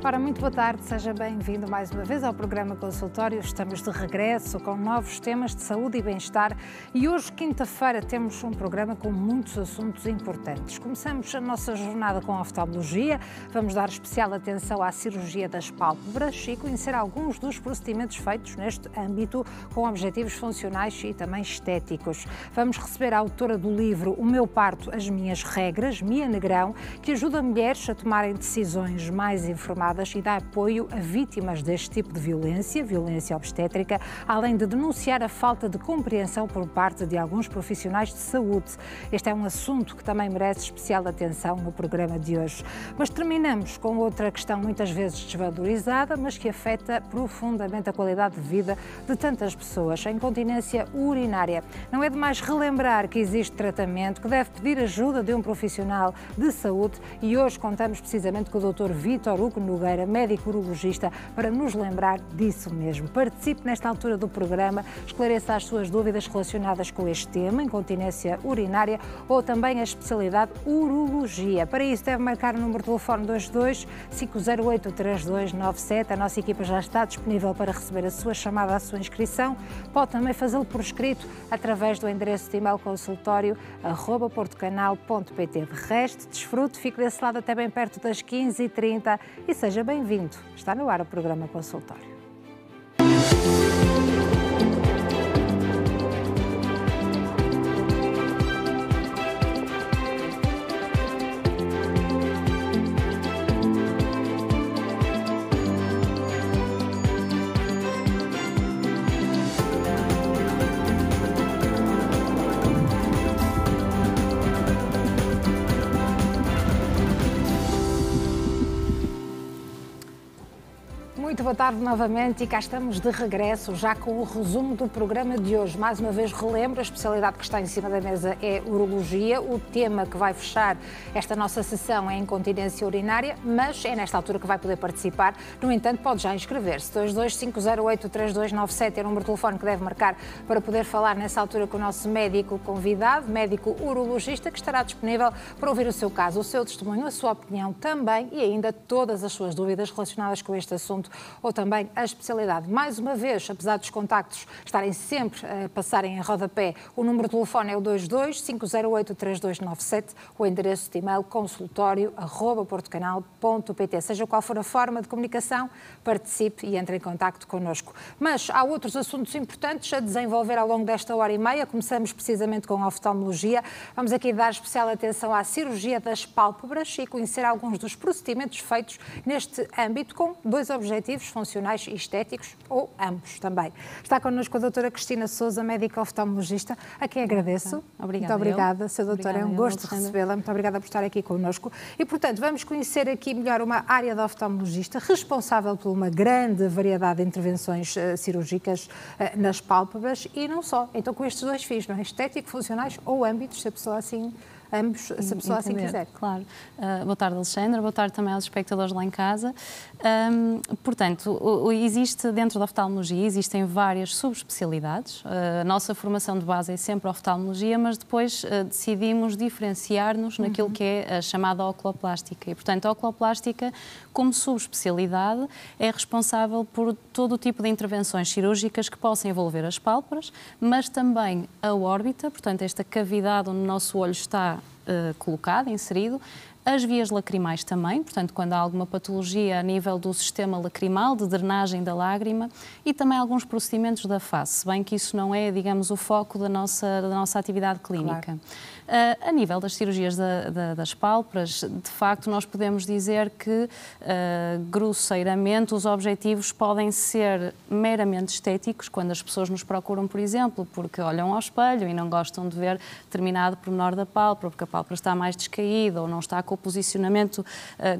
Ora, muito boa tarde, seja bem-vindo mais uma vez ao programa Consultório. Estamos de regresso com novos temas de saúde e bem-estar e hoje, quinta-feira, temos um programa com muitos assuntos importantes. Começamos a nossa jornada com a oftalmologia, vamos dar especial atenção à cirurgia das pálpebras e conhecer alguns dos procedimentos feitos neste âmbito com objetivos funcionais e também estéticos. Vamos receber a autora do livro O Meu Parto, As Minhas Regras, Mia Negrão, que ajuda mulheres a tomarem decisões mais informadas e dá apoio a vítimas deste tipo de violência obstétrica, além de denunciar a falta de compreensão por parte de alguns profissionais de saúde. Este é um assunto que também merece especial atenção no programa de hoje. Mas terminamos com outra questão muitas vezes desvalorizada, mas que afeta profundamente a qualidade de vida de tantas pessoas, a incontinência urinária. Não é demais relembrar que existe tratamento, que deve pedir ajuda de um profissional de saúde e hoje contamos precisamente com o Dr. Vítor Hugo Nogueira, médico urologista, para nos lembrar disso mesmo. Participe nesta altura do programa, esclareça as suas dúvidas relacionadas com este tema, incontinência urinária ou também a especialidade urologia. Para isso deve marcar o número de telefone 22-508-3297. A nossa equipa já está disponível para receber a sua chamada, a sua inscrição. Pode também fazê-lo por escrito através do endereço de e-mail consultório@portocanal.pt. De resto, desfrute, fique desse lado até bem perto das 15h30 e seja bem-vindo. Está no ar o programa Consultório. Muito boa tarde novamente e cá estamos de regresso já com o resumo do programa de hoje. Mais uma vez relembro, a especialidade que está em cima da mesa é urologia. O tema que vai fechar esta nossa sessão é incontinência urinária, mas é nesta altura que vai poder participar. No entanto, pode já inscrever-se. 22-508-3297 é o número de telefone que deve marcar para poder falar nessa altura com o nosso médico convidado, médico urologista, que estará disponível para ouvir o seu caso, o seu testemunho, a sua opinião também e ainda todas as suas dúvidas relacionadas com este assunto ou também a especialidade. Mais uma vez, apesar dos contactos estarem sempre a passarem em rodapé, o número de telefone é o 22-508-3297, o endereço de e-mail consultório@portocanal.pt. Seja qual for a forma de comunicação, participe e entre em contacto connosco. Mas há outros assuntos importantes a desenvolver ao longo desta hora e meia. Começamos precisamente com a oftalmologia. Vamos aqui dar especial atenção à cirurgia das pálpebras e conhecer alguns dos procedimentos feitos neste âmbito com dois objetivos funcionais e estéticos, ou ambos também. Está connosco a doutora Cristina Sousa, médica oftalmologista, a quem agradeço. Obrigada. Muito obrigada, Sra. Doutora, é um gosto recebê-la. Muito obrigada por estar aqui connosco. E, portanto, vamos conhecer aqui melhor uma área da oftalmologista responsável por uma grande variedade de intervenções cirúrgicas nas pálpebras e não só. Então, com estes dois fins, não é? Estético, funcionais ou âmbitos, se a pessoa assim... ambos, se a pessoa assim quiser. Claro. Boa tarde, Alexandra. Boa tarde também aos espectadores lá em casa. Portanto, existe dentro da oftalmologia, existem várias subespecialidades. A nossa formação de base é sempre oftalmologia, mas depois decidimos diferenciar-nos naquilo que é a chamada oculoplástica. E, portanto, a oculoplástica, como subespecialidade, é responsável por todo o tipo de intervenções cirúrgicas que possam envolver as pálpebras, mas também a órbita, portanto, esta cavidade onde o nosso olho está colocado, inserido, as vias lacrimais também, portanto, quando há alguma patologia a nível do sistema lacrimal, de drenagem da lágrima, e também alguns procedimentos da face, se bem que isso não é, digamos, o foco da nossa atividade clínica. Claro. A nível das cirurgias das pálpebras, de facto, nós podemos dizer que, grosseiramente, os objetivos podem ser meramente estéticos, quando as pessoas nos procuram, por exemplo, porque olham ao espelho e não gostam de ver determinado pormenor da pálpebra, porque a pálpebra está mais descaída ou não está com o posicionamento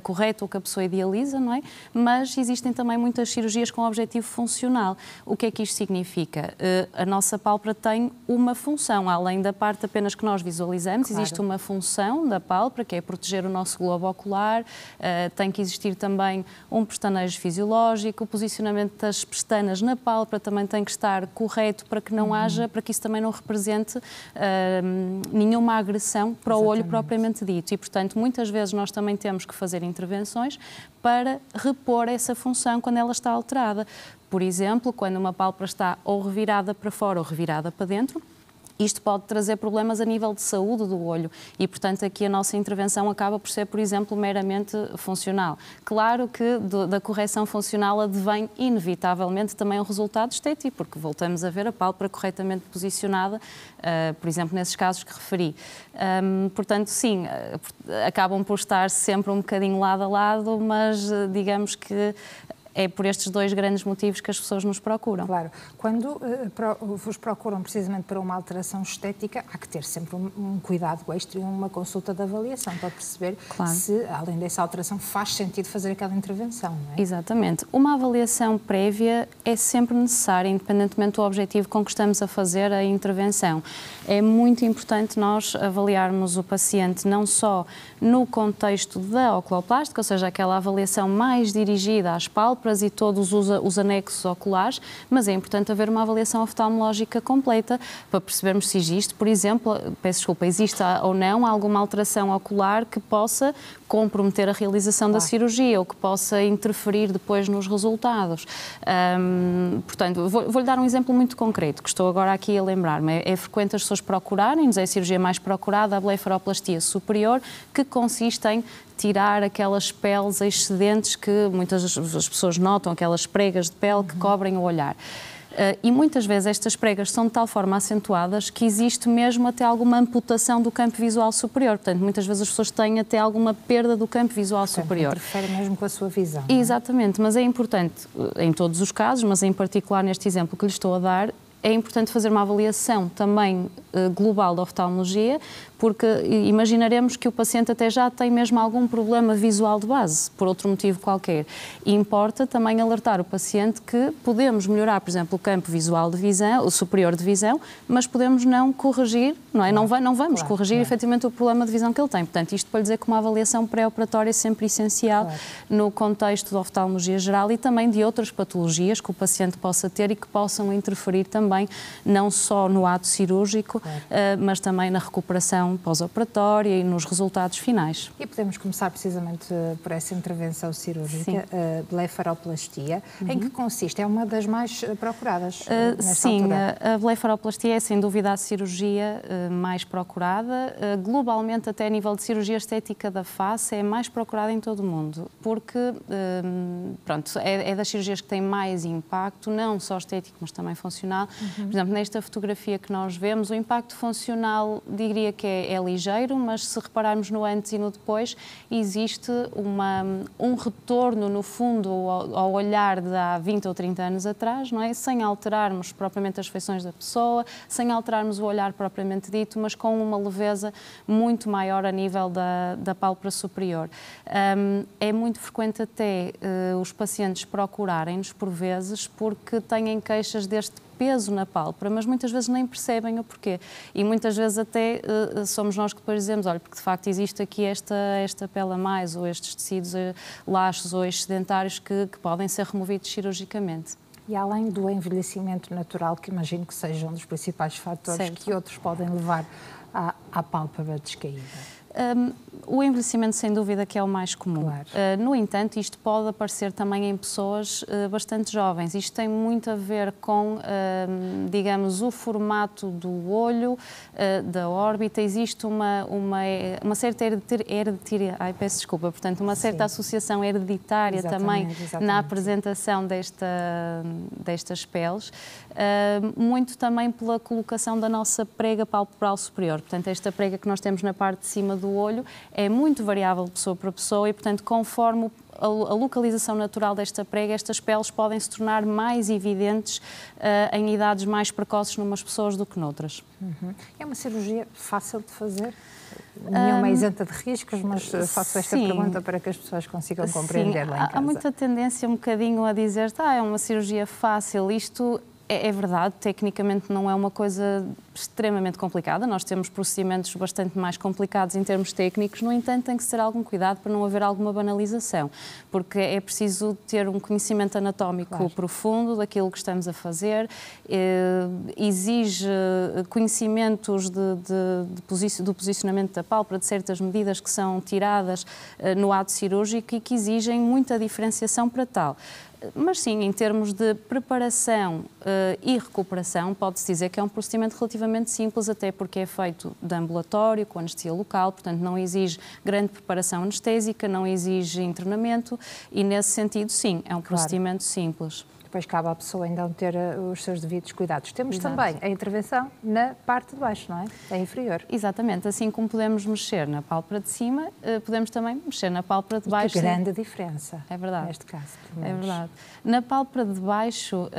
correto ou que a pessoa idealiza, não é? Mas existem também muitas cirurgias com objetivo funcional. O que é que isto significa? A nossa pálpebra tem uma função, além da parte apenas que nós visualizamos, claro. Existe uma função da pálpebra, que é proteger o nosso globo ocular, tem que existir também um pestanejo fisiológico, o posicionamento das pestanas na pálpebra também tem que estar correto para que não haja, para que isso também não represente nenhuma agressão para o olho propriamente dito. E, portanto, muitas muitas vezes nós também temos que fazer intervenções para repor essa função quando ela está alterada. Por exemplo, quando uma pálpebra está ou revirada para fora ou revirada para dentro, isto pode trazer problemas a nível de saúde do olho e, portanto, aqui a nossa intervenção acaba por ser, por exemplo, meramente funcional. Claro que da correção funcional advém, inevitavelmente, também um resultado estético, porque voltamos a ver a pálpebra corretamente posicionada, por exemplo, nesses casos que referi. Portanto, sim, acabam por estar sempre um bocadinho lado a lado, mas digamos que é por estes dois grandes motivos que as pessoas nos procuram. Claro. Quando vos procuram precisamente para uma alteração estética, há que ter sempre um cuidado extra e uma consulta de avaliação para perceber se, além dessa alteração, faz sentido fazer aquela intervenção, não é? Exatamente. Uma avaliação prévia é sempre necessária, independentemente do objetivo com que estamos a fazer a intervenção. É muito importante nós avaliarmos o paciente não só no contexto da oculoplástica, ou seja, aquela avaliação mais dirigida às pálpebras e todos os anexos oculares, mas é importante haver uma avaliação oftalmológica completa para percebermos se existe, por exemplo, existe ou não alguma alteração ocular que possa comprometer a realização da cirurgia ou que possa interferir depois nos resultados. Portanto, vou-lhe dar um exemplo muito concreto, que estou agora aqui a lembrar-me. É frequente as pessoas procurarem-nos, é a cirurgia mais procurada, a blefaroplastia superior, que consiste em tirar aquelas peles excedentes que muitas das pessoas notam, aquelas pregas de pele que cobrem o olhar. E muitas vezes estas pregas são de tal forma acentuadas que existe mesmo até alguma amputação do campo visual superior. Portanto, muitas vezes as pessoas têm até alguma perda do campo visual superior. Interfere mesmo com a sua visão. Exatamente, mas é importante, em todos os casos, mas em particular neste exemplo que lhe estou a dar, é importante fazer uma avaliação também global da oftalmologia, porque imaginaremos que o paciente até já tem mesmo algum problema visual de base, por outro motivo qualquer. E importa também alertar o paciente que podemos melhorar, por exemplo, o campo visual de visão, o superior de visão, mas podemos não corrigir, não é? Não vamos corrigir efetivamente o problema de visão que ele tem. Portanto, isto para lhe dizer que uma avaliação pré-operatória é sempre essencial no contexto da oftalmologia geral e também de outras patologias que o paciente possa ter e que possam interferir também, não só no ato cirúrgico, mas também na recuperação pós-operatória e nos resultados finais. E podemos começar precisamente por essa intervenção cirúrgica, a blefaroplastia. Em que consiste? É uma das mais procuradas nesta altura? A blefaroplastia é sem dúvida a cirurgia mais procurada. Globalmente, até a nível de cirurgia estética da face, é mais procurada em todo o mundo, porque pronto, é das cirurgias que tem mais impacto, não só estético, mas também funcional. Por exemplo, nesta fotografia que nós vemos, o impacto funcional, diria que é ligeiro, mas se repararmos no antes e no depois, existe um retorno, no fundo, ao olhar de há 20 ou 30 anos atrás, não é? Sem alterarmos propriamente as feições da pessoa, sem alterarmos o olhar propriamente dito, mas com uma leveza muito maior a nível da pálpebra superior. É muito frequente até os pacientes procurarem-nos, por vezes, porque têm queixas deste peso na pálpebra, mas muitas vezes nem percebem o porquê. E muitas vezes até somos nós que depois dizemos, olha, porque de facto existe aqui esta pele a mais, ou estes tecidos laxos ou excedentários que podem ser removidos cirurgicamente. E além do envelhecimento natural, que imagino que seja um dos principais fatores que outros podem levar à pálpebra descaída? O envelhecimento, sem dúvida, que é o mais comum. Claro. No entanto, isto pode aparecer também em pessoas bastante jovens. Isto tem muito a ver com, digamos, o formato do olho, da órbita. Existe uma certa hereditária, peço desculpa, portanto, uma certa associação hereditária também na apresentação destas peles. Muito também pela colocação da nossa prega palpebral superior. Portanto, esta prega que nós temos na parte de cima do olho é muito variável de pessoa para pessoa e, portanto, conforme a localização natural desta prega, estas peles podem se tornar mais evidentes em idades mais precoces numas pessoas do que noutras. É uma cirurgia fácil de fazer? Nenhuma isenta de riscos, mas faço esta pergunta para que as pessoas consigam compreender lá em casa. Há muita tendência um bocadinho a dizer é uma cirurgia fácil. Isto É verdade, tecnicamente não é uma coisa extremamente complicada, nós temos procedimentos bastante mais complicados em termos técnicos, no entanto tem que ter algum cuidado para não haver alguma banalização, porque é preciso ter um conhecimento anatómico profundo daquilo que estamos a fazer, exige conhecimentos do posicionamento da pálpebra, de certas medidas que são tiradas no ato cirúrgico e que exigem muita diferenciação para tal. Mas sim, em termos de preparação e recuperação, pode-se dizer que é um procedimento relativamente simples, até porque é feito de ambulatório, com anestesia local, portanto não exige grande preparação anestésica, não exige internamento e, nesse sentido, sim, é um procedimento simples. Depois cabe à pessoa então ter os seus devidos cuidados. Temos também a intervenção na parte de baixo, não é? A inferior. Exatamente. Assim como podemos mexer na pálpebra de cima, podemos também mexer na pálpebra de baixo. Que grande diferença. É verdade. Neste caso. É verdade. Na pálpebra de baixo,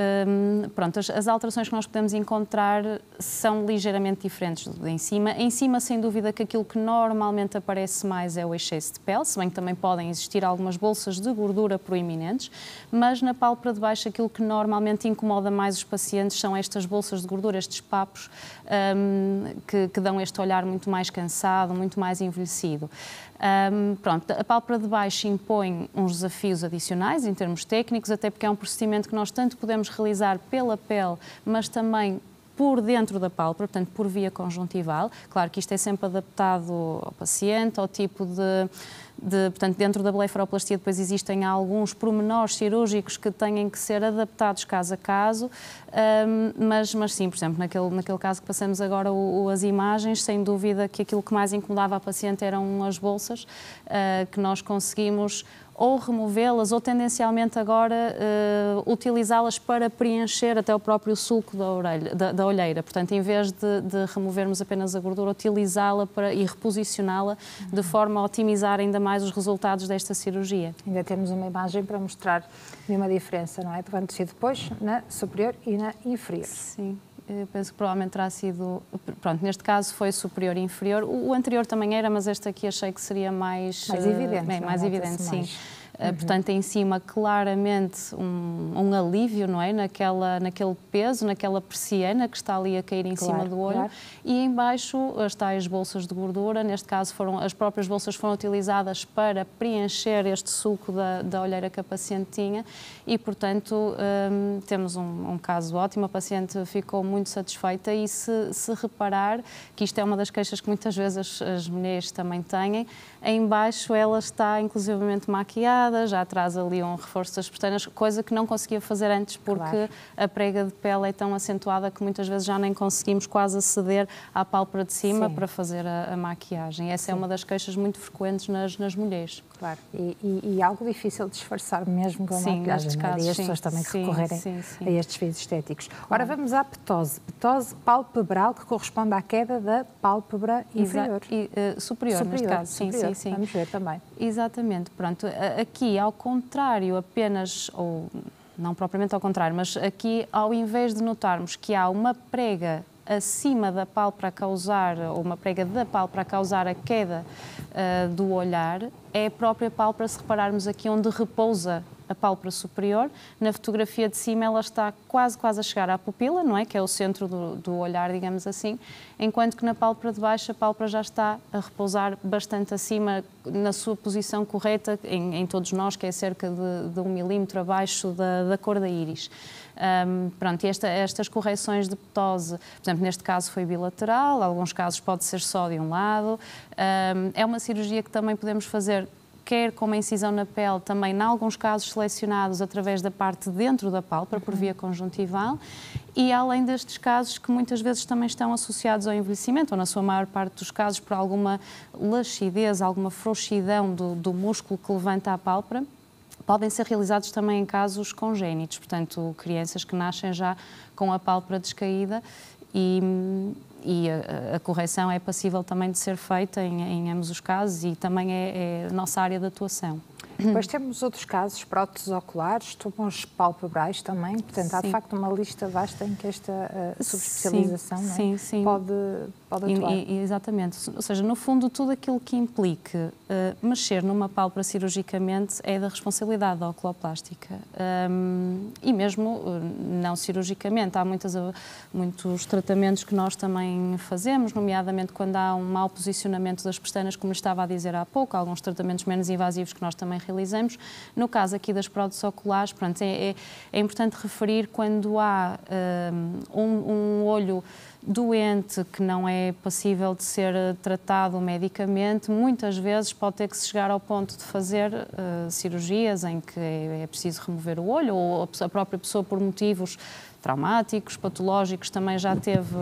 pronto, as alterações que nós podemos encontrar são ligeiramente diferentes do de em cima. Em cima, sem dúvida, que aquilo que normalmente aparece mais é o excesso de pele, se bem que também podem existir algumas bolsas de gordura proeminentes, mas na pálpebra de baixo aquilo que normalmente incomoda mais os pacientes são estas bolsas de gordura, estes papos que dão este olhar muito mais cansado, muito mais envelhecido. Pronto, a pálpebra de baixo impõe uns desafios adicionais em termos técnicos, até porque é um procedimento que nós tanto podemos realizar pela pele, mas também por dentro da pálpebra, portanto, por via conjuntival. Claro que isto é sempre adaptado ao paciente, ao tipo portanto, dentro da blefaroplastia depois existem alguns pormenores cirúrgicos que têm que ser adaptados caso a caso, mas sim, por exemplo, naquele caso que passamos agora as imagens, sem dúvida que aquilo que mais incomodava a paciente eram as bolsas, que nós conseguimos ou removê-las ou tendencialmente agora utilizá-las para preencher até o próprio sulco da olheira. Portanto, em vez de removermos apenas a gordura, utilizá-la e reposicioná-la de forma a otimizar ainda mais os resultados desta cirurgia. Ainda temos uma imagem para mostrar nenhuma diferença, não é? Antes e depois, na superior e na inferior. Sim. Eu penso que provavelmente terá sido... Pronto, neste caso foi superior e inferior. O anterior também era, mas este aqui achei que seria mais evidente. Mais evidente, sim. Portanto, em cima, claramente, um alívio, não é? Naquele peso, naquela persiana que está ali a cair em cima do olho. Claro. E em baixo, as tais bolsas de gordura, neste caso, as próprias bolsas foram utilizadas para preencher este sulco da olheira que a paciente tinha e, portanto, temos um caso ótimo. A paciente ficou muito satisfeita e se reparar, que isto é uma das queixas que muitas vezes as mulheres também têm, em baixo ela está inclusivamente maquiada, já traz ali um reforço das pestanas, coisa que não conseguia fazer antes porque a prega de pele é tão acentuada que muitas vezes já nem conseguimos quase aceder à pálpebra de cima para fazer a maquiagem. Essa é uma das queixas muito frequentes nas mulheres. Claro, e algo difícil de disfarçar mesmo com a maquiagem, casos, e as pessoas também que recorrerem a estes fins estéticos. Ora, vamos à petose. Petose palpebral, que corresponde à queda da pálpebra inferior. Superior, neste caso. Superior. Sim. Vamos ver também. Exatamente. Pronto, aqui, ao contrário, apenas, ou não propriamente ao contrário, mas aqui, ao invés de notarmos que há uma prega acima da pálpebra a causar, ou uma prega da pálpebra a causar a queda do olhar, é a própria pálpebra, se repararmos aqui onde repousa a pálpebra superior. Na fotografia de cima ela está quase a chegar à pupila, não é? Que é o centro do olhar, digamos assim, enquanto que na pálpebra de baixo a pálpebra já está a repousar bastante acima, na sua posição correta, em todos nós, que é cerca de 1 milímetro abaixo da cor da íris. Pronto, e estas correções de petose, por exemplo, neste caso foi bilateral, em alguns casos pode ser só de um lado. É uma cirurgia que também podemos fazer quer com uma incisão na pele, também em alguns casos selecionados através da parte de dentro da pálpebra, por via conjuntival, e além destes casos que muitas vezes também estão associados ao envelhecimento, ou na sua maior parte dos casos por alguma laxidez, alguma frouxidão do músculo que levanta a pálpebra, podem ser realizados também em casos congénitos, portanto, crianças que nascem já com a pálpebra descaída e a correção é passível também de ser feita em ambos os casos e também é a nossa área de atuação. Depois temos outros casos, próteses oculares, tumores palpebrais também, portanto há de facto uma lista vasta em que esta subespecialização pode atuar. Exatamente. Ou seja, no fundo, tudo aquilo que implique mexer numa pálpebra cirurgicamente é da responsabilidade da oculoplástica. E mesmo não cirurgicamente. Há muitos tratamentos que nós também fazemos, nomeadamente quando há um mau posicionamento das pestanas, como estava a dizer há pouco, alguns tratamentos menos invasivos que nós também realizamos. No caso aqui das próteses oculares, pronto, é importante referir quando há um olho doente que não é passível de ser tratado medicamente, muitas vezes pode ter que se chegar ao ponto de fazer cirurgias em que é preciso remover o olho, ou a própria pessoa, por motivos traumáticos, patológicos, também já teve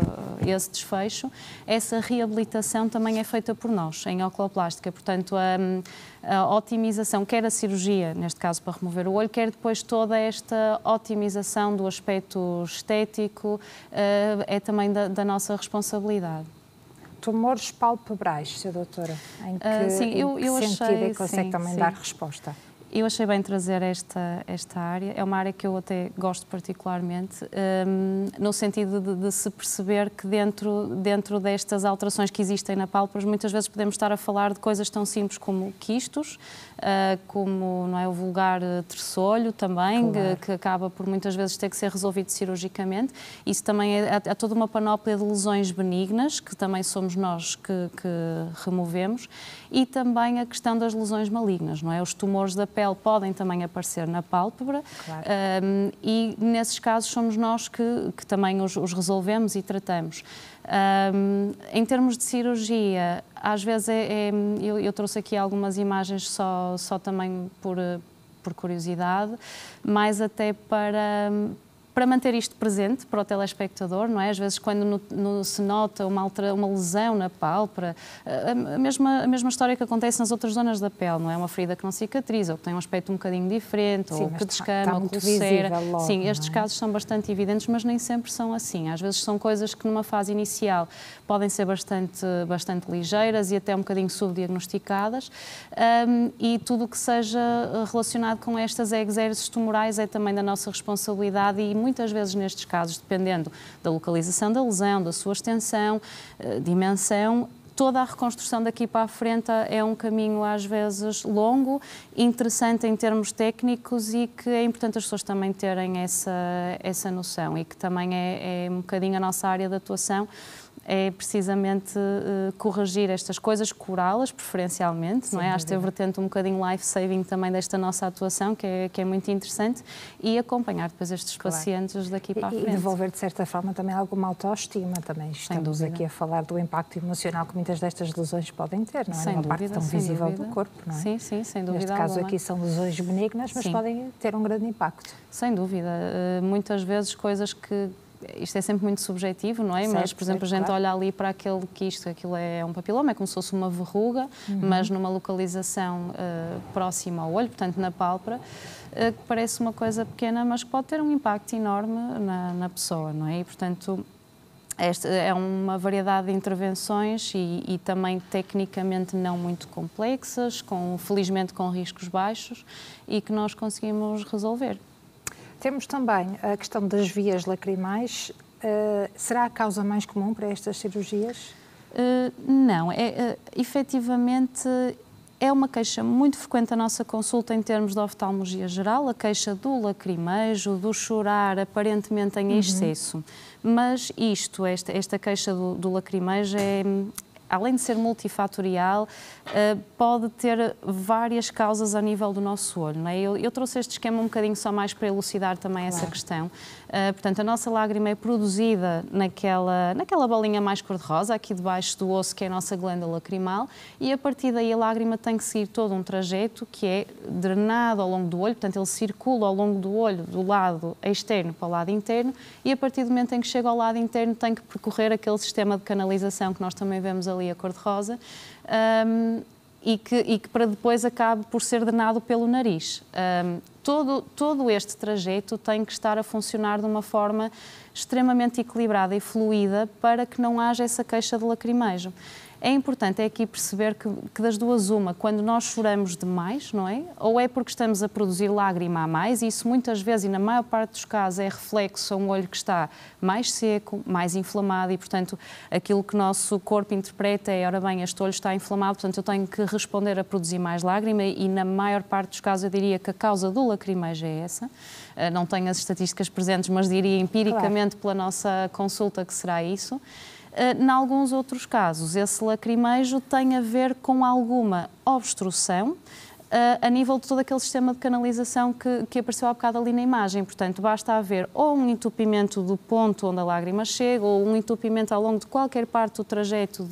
esse desfecho. Essa reabilitação também é feita por nós, em oculoplástica. Portanto, a otimização, quer a cirurgia, neste caso para remover o olho, quer depois toda esta otimização do aspecto estético, é também da nossa responsabilidade. Tumores palpebrais, Sra. Doutora, em que, sim, em que sentido é que consegue também dar sim. resposta? Eu achei bem trazer esta área, é uma área que eu até gosto particularmente, no sentido de se perceber que dentro destas alterações que existem na pálpebra, muitas vezes podemos estar a falar de coisas tão simples como quistos, como não é, o vulgar terçolho também, claro, que acaba por muitas vezes ter que ser resolvido cirurgicamente. Isso também há toda uma panóplia de lesões benignas, que também somos nós que removemos, e também a questão das lesões malignas, não é? Os tumores da pele podem também aparecer na pálpebra, claro, e nesses casos somos nós que também os resolvemos e tratamos. Em termos de cirurgia, às vezes eu trouxe aqui algumas imagens só também por curiosidade, mais até para manter isto presente para o telespectador, não é? Às vezes, quando se nota uma lesão na pálpebra, a mesma história que acontece nas outras zonas da pele, não é? Uma ferida que não cicatriza, ou que tem um aspecto um bocadinho diferente, sim, ou que descama, ou que ulcera. Sim, estes casos são bastante evidentes, mas nem sempre são assim. Às vezes são coisas que numa fase inicial podem ser bastante ligeiras e até um bocadinho subdiagnosticadas, e tudo o que seja relacionado com estas exéreses tumorais é também da nossa responsabilidade, e muitas vezes nestes casos, dependendo da localização da lesão, da sua extensão, dimensão, toda a reconstrução daqui para a frente é um caminho às vezes longo, interessante em termos técnicos, e que é importante as pessoas também terem essa noção, e que também é um bocadinho a nossa área de atuação, é precisamente corrigir estas coisas, curá-las preferencialmente, não é? Acho que tem a vertente um bocadinho life-saving também desta nossa atuação, que é muito interessante, e acompanhar depois estes pacientes daqui para a frente. E devolver, de certa forma, também alguma autoestima. Também estamos aqui a falar do impacto emocional que muitas destas lesões podem ter, não é? Numa parte tão visível do corpo, não é? Sim, sem dúvida. Neste caso aqui são lesões benignas, mas podem ter um grande impacto. Sem dúvida. Muitas vezes coisas que... Isto é sempre muito subjetivo, não é? Certo, mas, por exemplo, a gente claro, olha ali para aquilo é um papiloma, é como se fosse uma verruga, mas numa localização próxima ao olho, portanto na pálpebra, que parece uma coisa pequena, mas que pode ter um impacto enorme na pessoa, não é? E, portanto, esta é uma variedade de intervenções e também tecnicamente não muito complexas, felizmente com riscos baixos, e que nós conseguimos resolver. Temos também a questão das vias lacrimais. Será a causa mais comum para estas cirurgias? Não. Efetivamente, é uma queixa muito frequente a nossa consulta em termos de oftalmologia geral, a queixa do lacrimejo, do chorar aparentemente em excesso. Mas esta queixa do lacrimejo além de ser multifatorial, pode ter várias causas a nível do nosso olho, não é? Eu trouxe este esquema um bocadinho só mais para elucidar também essa questão. Portanto, a nossa lágrima é produzida naquela bolinha mais cor-de-rosa, aqui debaixo do osso, que é a nossa glândula lacrimal, e a partir daí a lágrima tem que seguir todo um trajeto que é drenado ao longo do olho, portanto ele circula ao longo do olho, do lado externo para o lado interno, e a partir do momento em que chega ao lado interno tem que percorrer aquele sistema de canalização que nós também vemos ali a cor-de-rosa, e que para depois acabe por ser drenado pelo nariz. Todo este trajeto tem que estar a funcionar de uma forma extremamente equilibrada e fluida para que não haja essa queixa de lacrimejo. É importante aqui perceber que das duas uma, quando nós choramos demais, não é? Ou é porque estamos a produzir lágrima a mais, e isso muitas vezes, e na maior parte dos casos, é reflexo a um olho que está mais seco, mais inflamado, e portanto aquilo que o nosso corpo interpreta é, ora bem, este olho está inflamado, portanto eu tenho que responder a produzir mais lágrima, e na maior parte dos casos eu diria que a causa do lacrimejo é essa. Não tenho as estatísticas presentes, mas diria empiricamente pela nossa consulta que será isso. Em alguns outros casos, esse lacrimejo tem a ver com alguma obstrução a nível de todo aquele sistema de canalização que apareceu há bocado ali na imagem. Portanto, basta haver ou um entupimento do ponto onde a lágrima chega, ou um entupimento ao longo de qualquer parte do trajeto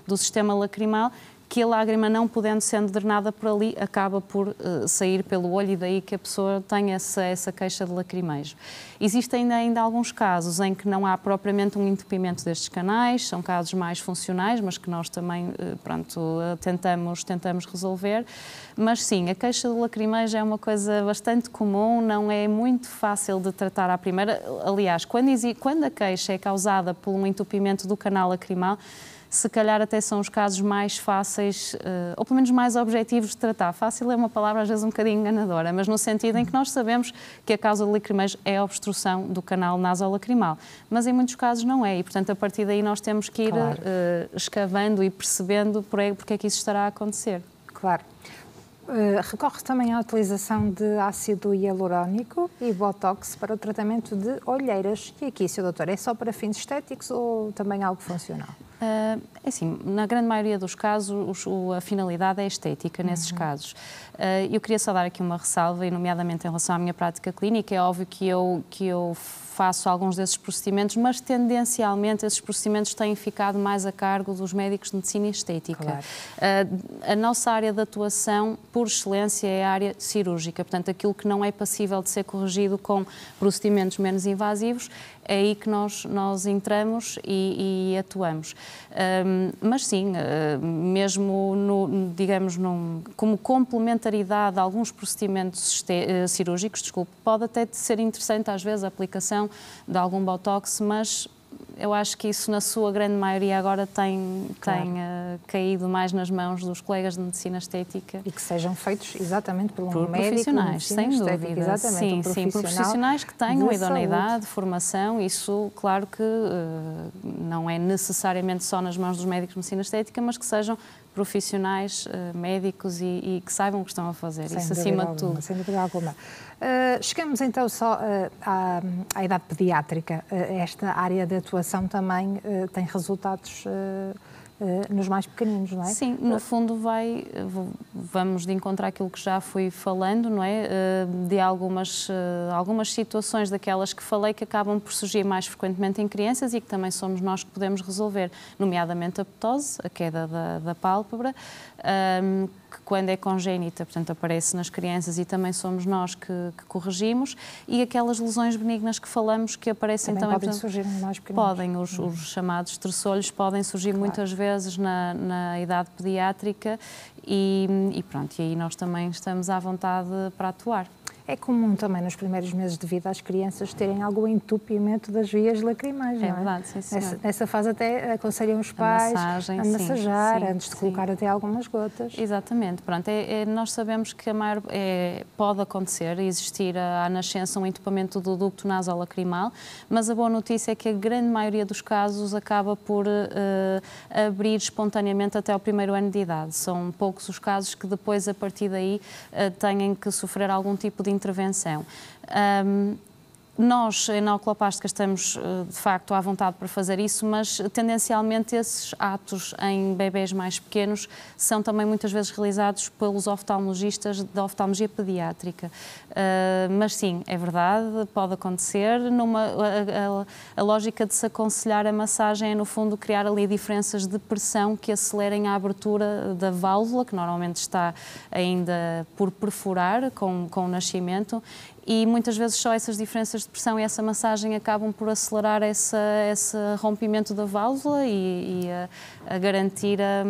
do sistema lacrimal, que a lágrima, não podendo sendo drenada por ali, acaba por sair pelo olho, e daí que a pessoa tem essa queixa de lacrimejo. Existem ainda alguns casos em que não há propriamente um entupimento destes canais, são casos mais funcionais, mas que nós também, tentamos resolver. Mas sim, a queixa de lacrimejo é uma coisa bastante comum, não é muito fácil de tratar à primeira. Aliás, quando a queixa é causada por um entupimento do canal lacrimal, se calhar até são os casos mais fáceis, ou pelo menos mais objetivos de tratar. Fácil é uma palavra às vezes um bocadinho enganadora, mas no sentido em que nós sabemos que a causa do lacrimejo é a obstrução do canal nasolacrimal. Mas em muitos casos não é, e portanto a partir daí nós temos que ir escavando e percebendo porque é que isso estará a acontecer. Claro. Recorre também à utilização de ácido hialurónico e botox para o tratamento de olheiras. E aqui, Sr. Doutor, é só para fins estéticos ou também algo funcional? Assim, na grande maioria dos casos, a finalidade é estética nesses casos. Eu queria só dar aqui uma ressalva, e nomeadamente em relação à minha prática clínica. É óbvio que eu faço alguns desses procedimentos, mas tendencialmente esses procedimentos têm ficado mais a cargo dos médicos de medicina estética. Claro. A nossa área de atuação, por excelência, é a área cirúrgica, portanto aquilo que não é passível de ser corrigido com procedimentos menos invasivos, é aí que nós entramos e atuamos. Mas sim, mesmo como complementaridade a alguns procedimentos cirúrgicos, pode até ser interessante às vezes a aplicação de algum botox, mas eu acho que isso, na sua grande maioria, agora tem caído mais nas mãos dos colegas de medicina estética. E que sejam feitos exatamente por médico profissionais, sem dúvida. Exatamente, sim, por profissionais que tenham idoneidade, formação. Isso, claro que não é necessariamente só nas mãos dos médicos de medicina estética, mas que sejam profissionais, médicos e que saibam o que estão a fazer. Isso acima de tudo. Sem dúvida alguma. Chegamos então só à idade pediátrica. Esta área de atuação também tem resultados nos mais pequeninos, não é? Sim, no fundo vamos de encontro àquilo que já fui falando, não é? De algumas situações daquelas que falei que acabam por surgir mais frequentemente em crianças e que também somos nós que podemos resolver, nomeadamente a ptose, a queda da pálpebra, que quando é congénita, portanto, aparece nas crianças e também somos nós que corrigimos, e aquelas lesões benignas que falamos que aparecem também podem surgir mais pequenos. Podem, os chamados terçolhos podem surgir muitas vezes na idade pediátrica e pronto, e aí nós também estamos à vontade para atuar. É comum também nos primeiros meses de vida as crianças terem algum entupimento das vias lacrimais, não é? É verdade, sim, senhor. Nessa fase até aconselham os pais a massajar, antes de colocar até algumas gotas. Exatamente. Pronto, nós sabemos que pode acontecer, existir à nascença um entupimento do ducto nasolacrimal, mas a boa notícia é que a grande maioria dos casos acaba por abrir espontaneamente até ao primeiro ano de idade. São poucos os casos que depois, a partir daí, têm que sofrer algum tipo de intervenção. Nós, na oculoplástica, estamos de facto à vontade para fazer isso, mas tendencialmente esses atos em bebés mais pequenos são também muitas vezes realizados pelos oftalmologistas da oftalmologia pediátrica. Mas sim, é verdade, pode acontecer. A lógica de se aconselhar a massagem é, no fundo, criar ali diferenças de pressão que acelerem a abertura da válvula, que normalmente está ainda por perfurar com o nascimento, e muitas vezes só essas diferenças de pressão e essa massagem acabam por acelerar esse rompimento da válvula e a garantir a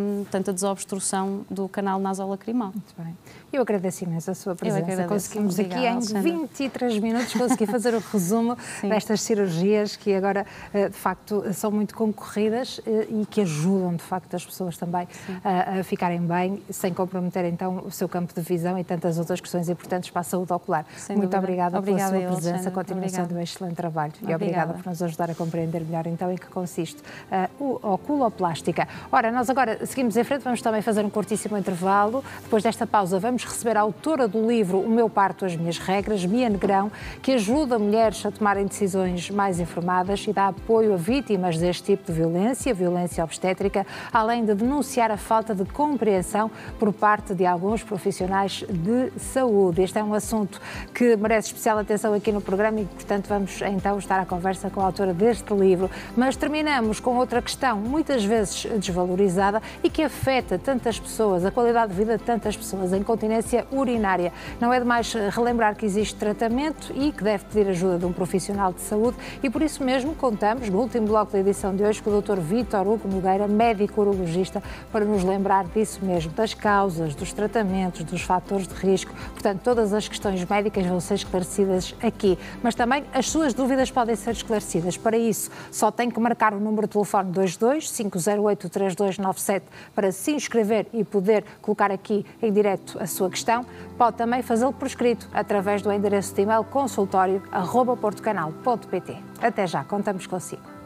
desobstrução do canal nasolacrimal. Muito bem. Eu agradeço imenso a sua presença. Conseguimos Obrigada, aqui em 23 minutos conseguir fazer o resumo destas cirurgias que agora, de facto, são muito concorridas e que ajudam, de facto, as pessoas também a ficarem bem, sem comprometer, então, o seu campo de visão e tantas outras questões importantes para a saúde ocular. Muito obrigada pela sua presença, continuação do excelente trabalho e obrigada por nos ajudar a compreender melhor, então, em que consiste a oculoplástica. Ora, nós agora seguimos em frente, vamos também fazer um curtíssimo intervalo. Depois desta pausa, vamos receber a autora do livro O Meu Parto, As Minhas Regras, Mia Negrão, que ajuda mulheres a tomarem decisões mais informadas e dá apoio a vítimas deste tipo de violência obstétrica, além de denunciar a falta de compreensão por parte de alguns profissionais de saúde. Este é um assunto que merece especial atenção aqui no programa e, portanto, vamos então estar à conversa com a autora deste livro. Mas terminamos com outra questão, muitas vezes desvalorizada e que afeta tantas pessoas, a qualidade de vida de tantas pessoas, a incontinência urinária. Não é demais relembrar que existe tratamento e que deve pedir ajuda de um profissional de saúde e por isso mesmo contamos, no último bloco da edição de hoje, com o Dr. Vítor Hugo Nogueira, médico urologista, para nos lembrar disso mesmo, das causas, dos tratamentos, dos fatores de risco. Portanto, todas as questões médicas vão ser esclarecidas aqui, mas também as suas dúvidas podem ser esclarecidas. Para isso, só tem que marcar o número de telefone 22 508 3297 para se inscrever e poder colocar aqui em direto a sua questão. Pode também fazê-lo por escrito, através do endereço de e-mail consultório@portocanal.pt. Até já, contamos consigo.